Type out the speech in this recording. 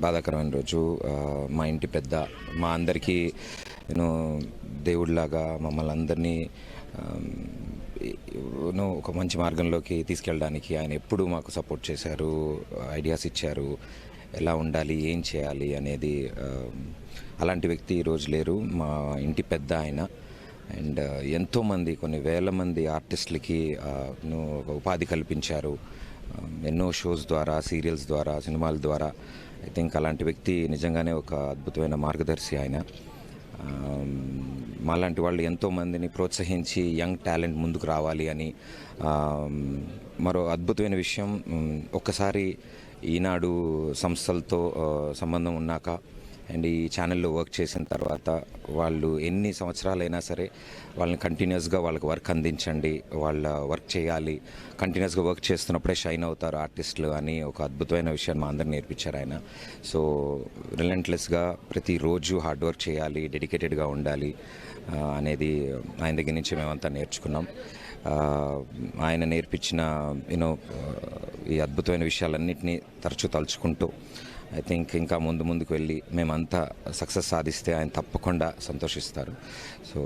బాధాకరమైన రోజు. మా ఇంటి పెద్ద, మా అందరికీ యూనో దేవుడిలాగా మమ్మల్ని అందరినీ ఒక మంచి మార్గంలోకి తీసుకెళ్ళడానికి ఆయన ఎప్పుడూ మాకు సపోర్ట్ చేశారు, ఐడియాస్ ఇచ్చారు, ఎలా ఉండాలి, ఏం చేయాలి అనేది. అలాంటి వ్యక్తి ఈరోజు లేరు. మా ఇంటి పెద్ద ఆయన. అండ్ ఎంతోమంది, కొన్ని వేల మంది ఆర్టిస్టులకి ఒక ఉపాధి కల్పించారు. ఎన్నో షోస్ ద్వారా, సీరియల్స్ ద్వారా, సినిమాల ద్వారా. ఐ థింక్ అలాంటి వ్యక్తి నిజంగానే ఒక అద్భుతమైన మార్గదర్శి ఆయన. మాలాంటి వాళ్ళు ఎంతోమందిని ప్రోత్సహించి యంగ్ టాలెంట్ ముందుకు రావాలి అని. మరో అద్భుతమైన విషయం, ఒక్కసారి ఈనాడు సంస్థలతో సంబంధం ఉన్నాక అండ్ ఈ ఛానల్లో వర్క్ చేసిన తర్వాత వాళ్ళు ఎన్ని సంవత్సరాలైనా సరే వాళ్ళని కంటిన్యూస్గా వాళ్ళకి వర్క్ అందించండి, వాళ్ళ వర్క్ చేయాలి, కంటిన్యూస్గా వర్క్ చేస్తున్నప్పుడే షైన్ అవుతారు ఆర్టిస్టులు అని ఒక అద్భుతమైన విషయాన్ని మా అందరిని నేర్పించారు ఆయన. సో రిలెంట్లెస్గా ప్రతిరోజు హార్డ్ వర్క్ చేయాలి, డెడికేటెడ్గా ఉండాలి అనేది ఆయన దగ్గర నుంచి మేమంతా నేర్చుకున్నాం. ఆయన నేర్పించిన ఈ అద్భుతమైన విషయాలన్నింటినీ తరచూ తలుచుకుంటూ ఐ థింక్ ఇంకా ముందుకు వెళ్ళి మేమంతా సక్సెస్ సాధిస్తే ఆయన తప్పకుండా సంతోషిస్తారు. సో